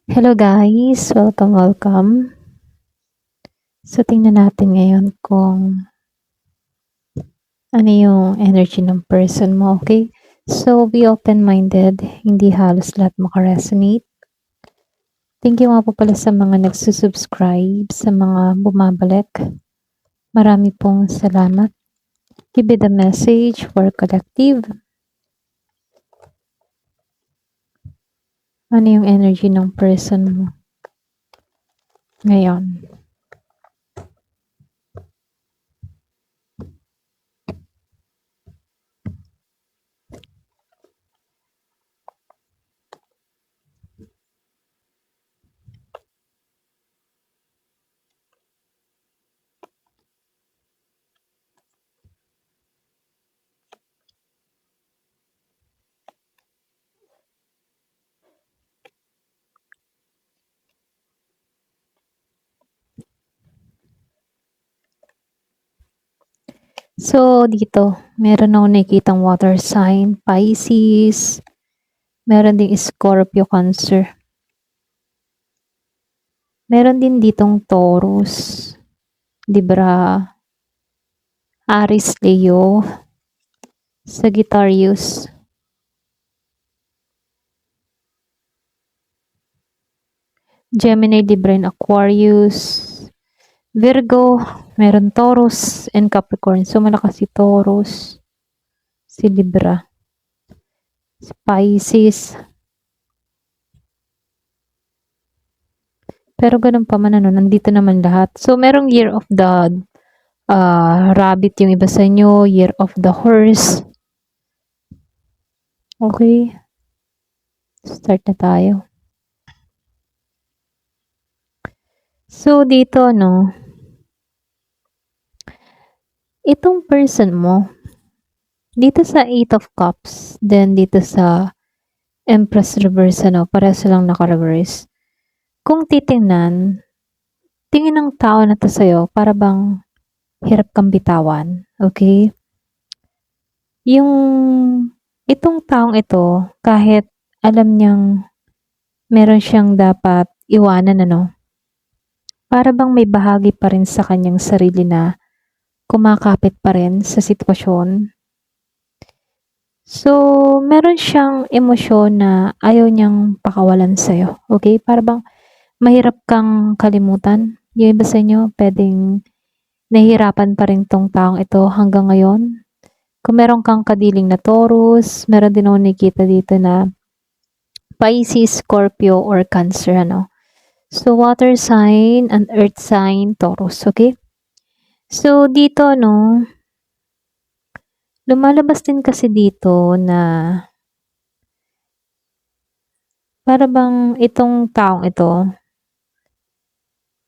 Hello guys! Welcome. So, tingnan natin ngayon kung ano yung energy ng person mo, okay? So, be open-minded. Hindi halos lahat makaresonate. Thank you nga po pala sa mga nagsusubscribe, sa mga bumabalik. Marami pong salamat. Give it a message for collective. Ano yung energy ng person mo ngayon? So, dito, meron ako nakikitang water sign, Pisces, meron ding Scorpio, Cancer. Meron din ditong Taurus, Libra, Aries, Leo, Sagittarius, Gemini, Libra, and Aquarius, Virgo, meron Taurus, and Capricorn. So, malakas si Taurus, si Libra, si Pisces. Pero ganun pa man, nandito naman lahat. So, merong year of the rabbit yung iba sa inyo, year of the horse. Okay. Start na tayo. So, dito, itong person mo, dito sa Eight of Cups, then dito sa Empress Reverse, pareho silang naka-reverse. Kung titingnan, tingin ng tao na to sa'yo, para bang hirap kang bitawan, okay? Itong taong ito, kahit alam niyang meron siyang dapat iwanan, para bang may bahagi pa rin sa kanyang sarili na kumakapit pa rin sa sitwasyon. So, meron siyang emosyon na ayaw niyang pakawalan sa'yo. Okay? Para bang mahirap kang kalimutan. Yung iba sa inyo, pwedeng nahihirapan pa rin tong taong ito hanggang ngayon. Kung meron kang kadiling na Taurus, meron din ako nakikita dito na Pisces, Scorpio, or Cancer, So, water sign and earth sign, Taurus. Okay? So, dito, lumalabas din kasi dito na para bang itong taong ito,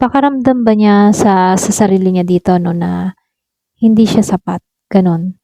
pakaramdam ba niya sa sarili niya dito, na hindi siya sapat, ganon.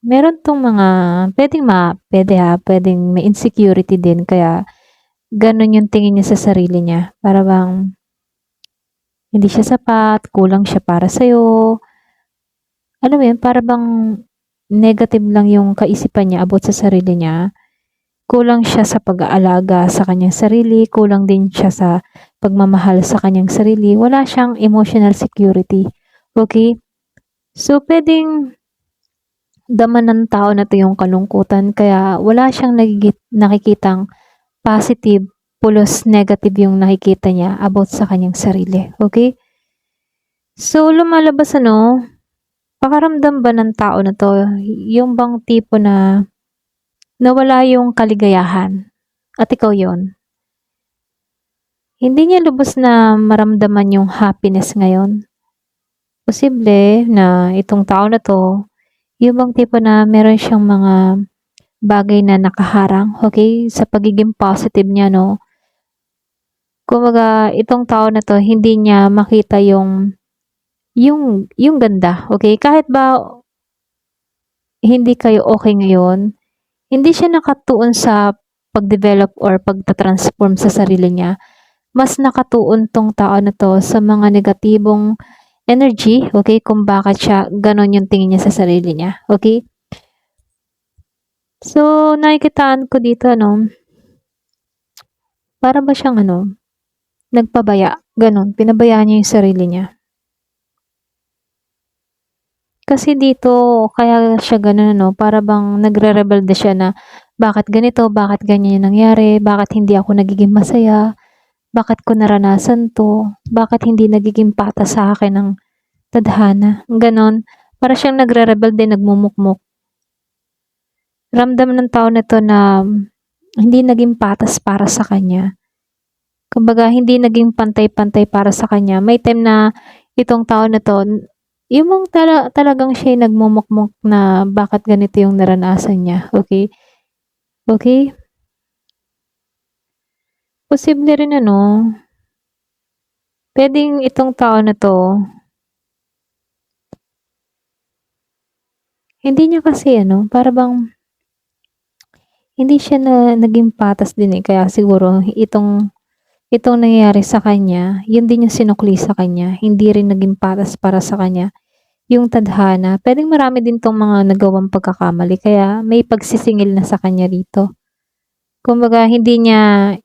Meron tong mga, pwedeng may insecurity din, kaya ganon yung tingin niya sa sarili niya. Para bang hindi siya sapat, kulang siya para sa'yo. Alam mo yun, para bang negative lang yung kaisipan niya about sa sarili niya. Kulang siya sa pag-aalaga sa kanyang sarili, kulang din siya sa pagmamahal sa kanyang sarili. Wala siyang emotional security. Okay? So, pwedeng daman ng tao na to yung kalungkutan, kaya wala siyang nakikitang positive, pulos negative yung nakikita niya about sa kanyang sarili. Okay? So, lumalabas pakaramdam ba ng tao na to, yung bang tipo na nawala yung kaligayahan at ikaw yon. Hindi niya lubos na maramdaman yung happiness ngayon. Posible na itong tao na to, yung bang tipo na meron siyang mga bagay na nakaharang, okay, sa pagiging positive niya, Kumbaga, itong tao na to, hindi niya makita yung ganda, okay? Kahit ba hindi kayo okay ngayon, hindi siya nakatuon sa pag-develop or pagta-transform sa sarili niya. Mas nakatuon tong tao na to sa mga negatibong energy, okay? Kung bakit siya ganon yung tingin niya sa sarili niya, okay? So, nakikitaan ko dito, para ba siyang ano, nagpabaya, gano'n. Pinabayaan niya yung sarili niya. Kasi dito, kaya siya gano'n ano, para bang nagre-rebelde siya na, bakit ganito, bakit ganyan yung nangyari, bakit hindi ako nagiging masaya, bakit ko naranasan 'to, bakit hindi nagiging patas sa akin ang tadhana, gano'n. Para siyang nagre-rebelde, nagmumukmok. Ramdam ng tao na 'to na hindi naging patas para sa kanya. Kumbaga hindi naging pantay-pantay para sa kanya. May time na itong tao na 'to, yung talagang siya'y nagmumukmok na bakit ganito yung naranasan niya, okey? Okey? Posible rin ano, puwedeng itong tao na 'to, hindi niya kasi ano, para bang hindi siya naging patas din, eh, kaya siguro itong nangyayari sa kanya, yun din yung sinukli sa kanya, hindi rin naging patas para sa kanya yung tadhana. Puwedeng marami din 'tong mga nagawang pagkakamali kaya may pagsisingil na sa kanya rito. Kumbaga hindi niya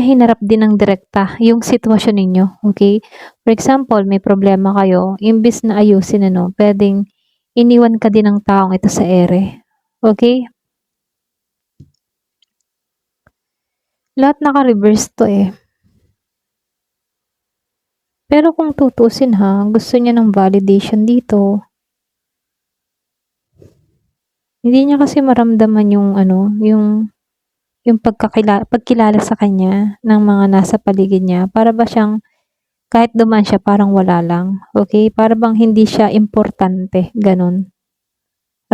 hinarap din ng direkta yung sitwasyon ninyo, okey? For example, may problema kayo, imbes na ayusin ano, puwedeng iniwan ka din ng taong ito sa ere, okey? Lahat naka-reverse 'to, eh. Pero kung tutuusin ha, gusto niya ng validation dito. Hindi niya kasi maramdaman yung ano, yung pagkilala sa kanya ng mga nasa paligid niya. Para ba siyang kahit dumaan siya parang wala lang, okey? Para bang hindi siya importante, gano'n.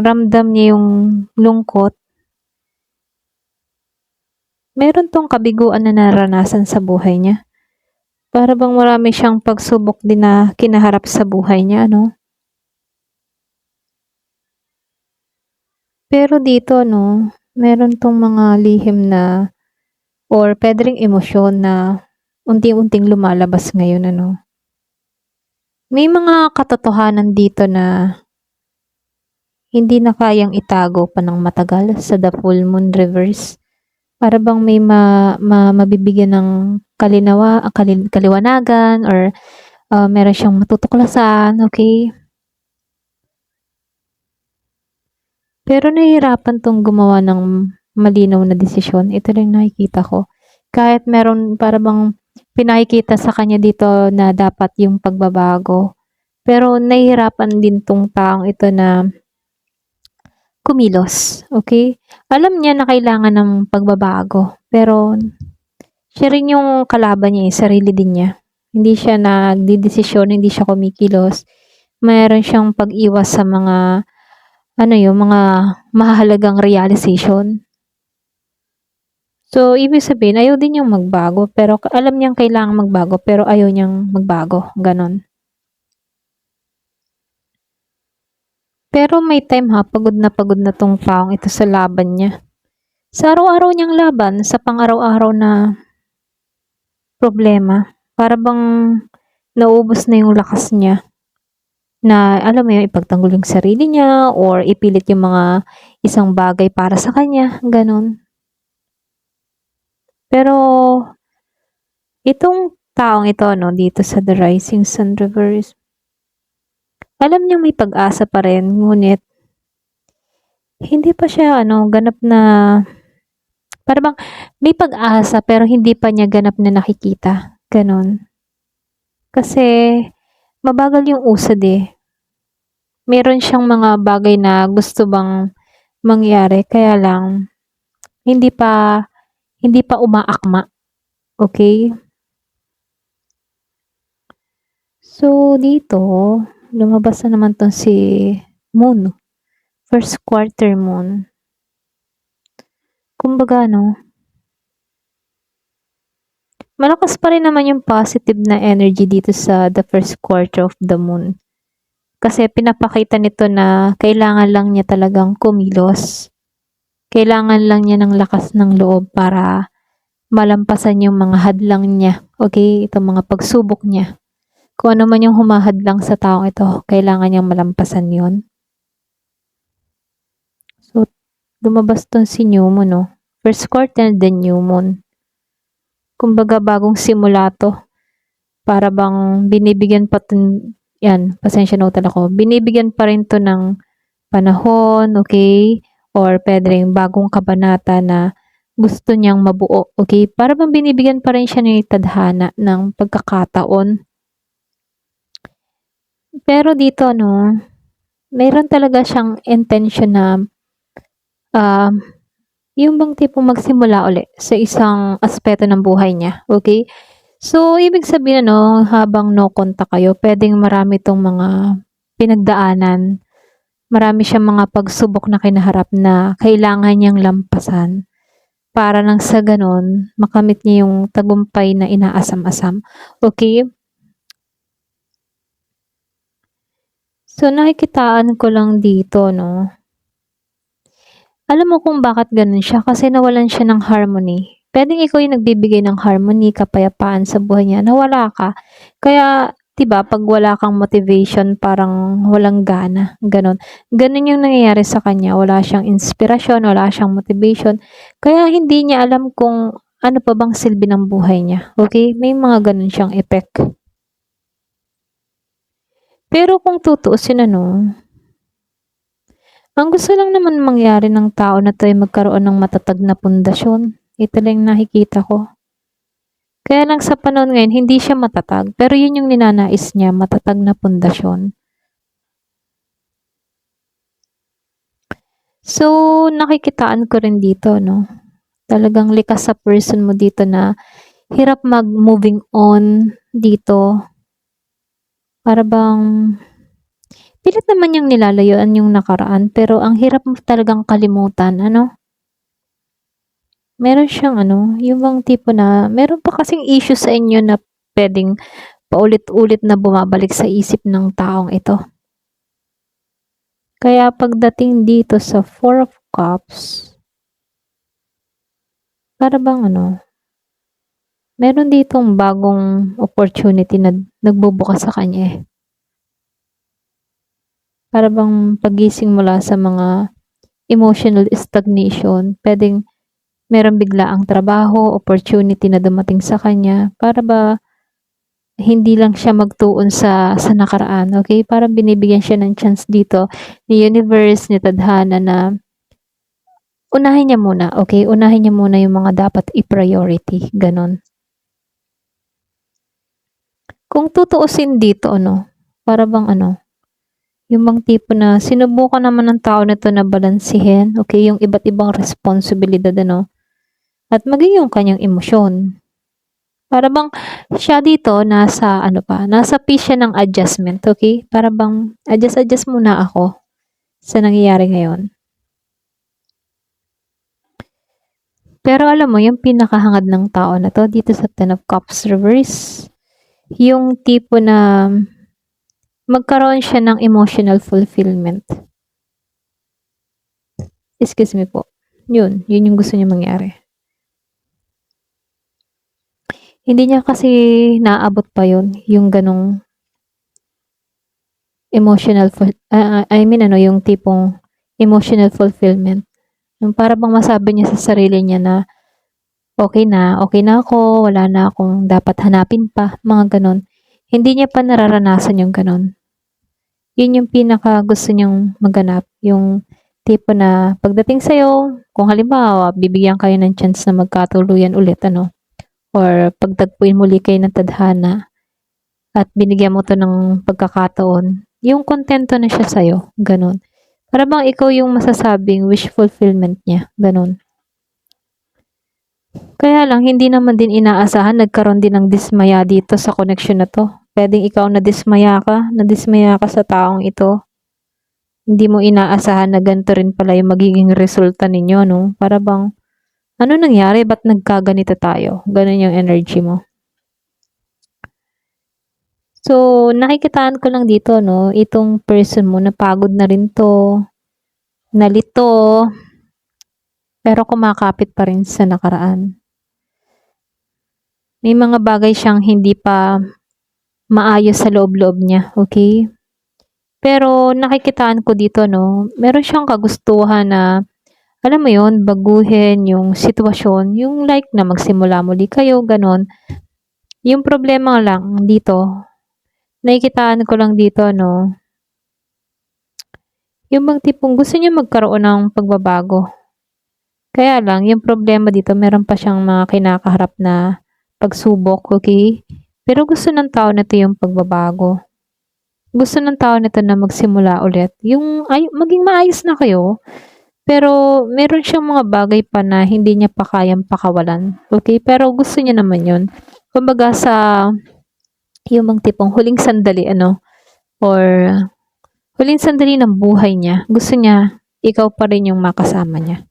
Ramdam niya yung lungkot. Meron 'tong kabiguan na naranasan sa buhay niya. Para bang marami siyang pagsubok din na kinaharap sa buhay niya ano. Pero dito 'no, meron 'tong mga lihim na or puwede ring emosyon na unti-unting lumalabas ngayon ano. May mga katotohanan dito na hindi na kayang itago pa ng matagal sa the full moon reverse. Para bang may mabibigyan ng kaliwanagan or, meron siyang matutuklasan, okey? Pero nahihirapan 'tong gumawa ng malinaw na desisyon, ito lang nakikita ko. Kahit meron para bang pinakikita sa kanya dito na dapat yung pagbabago, pero nahihirapan din 'tong taong ito na kumilos, okey? Alam niya na kailangan ng pagbabago, pero siya rin yung kalaban niya, eh, sarili din niya. Hindi siya nagdedesisyon, hindi siya kumikilos. Meron siyang pag-iwas sa mga ano yung mga mahahalagang realization. So, ibig sabihin ayaw din niyang magbago, pero alam niyang kailangang magbago, pero ayaw niyang magbago, gano'n. Pero may time ha, pagod na 'tong taong ito sa laban niya. Sa araw-araw niyang laban, sa pang-araw-araw na problema, para bang naubos na yung lakas niya na alam mo yun, ipagtanggol yung sarili niya or ipilit yung mga isang bagay para sa kanya, gano'n. Pero itong taong ito 'no, dito sa The Rising Sun Reverse, alam niyang may pag-asa pa rin, ngunit hindi pa siya ano, ganap na para bang may pag-asa pero hindi pa niya ganap na nakikita, gano'n. Kasi mabagal yung usad, eh. Meron siyang mga bagay na gusto bang mangyari kaya lang hindi pa hindi pa umaakma, okey? So, dito lumabas na naman 'tong si Moon, first quarter moon. Kumbaga 'no, malakas pa rin naman yung positive na energy dito sa the first quarter of the moon. Kasi pinapakita nito na kailangan lang niya talagang kumilos. Kailangan lang niya ng lakas ng loob para malampasan yung mga hadlang niya, okey? Itong mga pagsubok niya. Kung ano man yung humahadlang sa taong ito, kailangan niyang malampasan yun. So, lumabas 'tong si New Moon 'no, first quarter then New Moon. Kumbaga bagong simula 'to. Para bang binibigyan pa 'tong 'yan, pasensya na ho ako. Binibigyan pa rin 'to ng panahon, okay? Or puwede ring bagong kabanata na gusto niyang mabuo, okay? Para bang binibigyan pa rin siya ni tadhana ng pagkakataon. Pero dito ano, meron talaga siyang intention na, um, yung bang tipong magsimula uli sa isang aspeto ng buhay niya, okay? So, ibig sabihin ano, habang no contact kayo, puwedeng marami 'tong mga pinagdaanan. Marami siyang mga pagsubok na kinaharap na kailangan niyang lampasan para nang sa gano'n makamit niya yung tagumpay na inaasam-asam, okay? So, nakikitaan ko lang dito 'no, alam mo kung bakit gano'n siya, kasi nawalan siya ng harmony. Puwedeng ikaw yung nagbibigay ng harmony, kapayapaan sa buhay niya, nawala ka. Kaya 'di ba 'pag wala kang motivation parang walang gana, gano'n. Gano'n yung nangyayari sa kanya, wala siyang inspirasyon, wala siyang motivation, kaya hindi niya alam kung ano pa bang silbi ng buhay niya, okay? May mga gano'n siyang effect. Pero kung tutuusin ano, ang gusto lang naman mangyari ng tao na 'to ay magkaroon ng matatag na pundasyon. Ito lang yung nakikita ko. Kaya lang sa panahon ngayon hindi siya matatag, pero yun yung ninanais niya, matatag na pundasyon. So, nakikitaan ko rin dito 'no, talagang likas sa person mo dito na hirap mag-moving on dito. Para bang pilit naman niyang nilalayuan yung nakaraan, pero ang hirap mo talagang kalimutan ano? Meron siyang ano, yung bang tipo na meron pa kasing issue sa inyo na puwedeng paulit-ulit na bumabalik sa isip ng taong ito. Kaya pagdating dito sa Four of Cups, para bang ano, meron ditong bagong opportunity na nagbubukas sa kanya, eh. Para bang paggising mula sa mga emotional stagnation, puwedeng merong biglaang trabaho, opportunity na dumating sa kanya, para ba hindi lang siya magtuon sa nakaraan, okay? Parang binibigyan siya ng chance dito ni universe, ni tadhana na unahin niya muna, okay? Unahin niya muna yung mga dapat i-priority, gano'n. Kung tutuusin dito ano, para bang ano, yung bang tipo na sinubukan naman ng tao na 'to na balansehin, okay, yung iba't ibang responsibilidad ano, at maging yung kanyang emosyon. Para bang siya dito nasa ano pa, nasa phase siya ng adjustment, okay? Para bang adjust muna ako sa nangyayari ngayon. Pero alam mo yung pinakahangad ng tao na 'to dito sa Ten of Cups reverse, yung tipo na magkaroon siya ng emotional fulfillment. Excuse me po. Yun yung gusto niya mangyari. Hindi niya kasi naaabot pa yun, yung ganong emotional I mean ano, yung tipong emotional fulfillment. Yung para bang masabi niya sa sarili niya na okay na ako, wala na akong dapat hanapin pa, mga ganon. Hindi niya pa nararanasan yung ganon. Yun yung pinaka gusto niyang maganap, yung tipo na pagdating sa'yo, kung halimbawa bibigyan kayo ng chance na magkatuluyan ulit ano, or pagtagpuin muli kayo ng tadhana at binigyan mo 'to ng pagkakataon, yung kontento na siya sa'yo, gano'n. Para bang ikaw yung masasabing wish fulfillment niya, gano'n. Kaya lang hindi naman din inaasahan nagkaroon din ng dismaya dito sa connection na 'to. Puwedeng ikaw nadismaya ka sa taong ito. Hindi mo inaasahan na ganito rin pala yung magiging resulta ninyo 'no, para bang, "Ano nangyari, ba't nagkaganito tayo?" Gano'n yung energy mo. So, nakikitaan ko lang dito 'no, itong person mo napagod na rin 'to, nalito, pero kumakapit pa rin sa nakaraan. May mga bagay siyang hindi pa maayos sa loob-loob niya, okay? Pero nakikitaan ko dito 'no, meron siyang kagustuhan na alam mo yun, baguhin yung sitwasyon, yung like na magsimula muli kayo, ganon. Yung problema lang dito, nakikitaan ko lang dito, no, yung bang tipong gusto niya magkaroon ng pagbabago. Kaya lang, yung problema dito, meron pa siyang mga kinakaharap na pagsubok, okay? Pero gusto ng tao na to yung pagbabago. Gusto ng tao nito na magsimula ulit. Yung maging maayos na kayo, pero meron siyang mga bagay pa na hindi niya pa kayang pakawalan. Okay? Pero gusto niya naman yun. Kumbaga sa yung mga tipong huling sandali, or huling sandali ng buhay niya, gusto niya, ikaw pa rin yung makasama niya.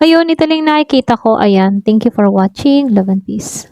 Ayun, ito lang nakikita ko. Ayan. Thank you for watching. Love and peace.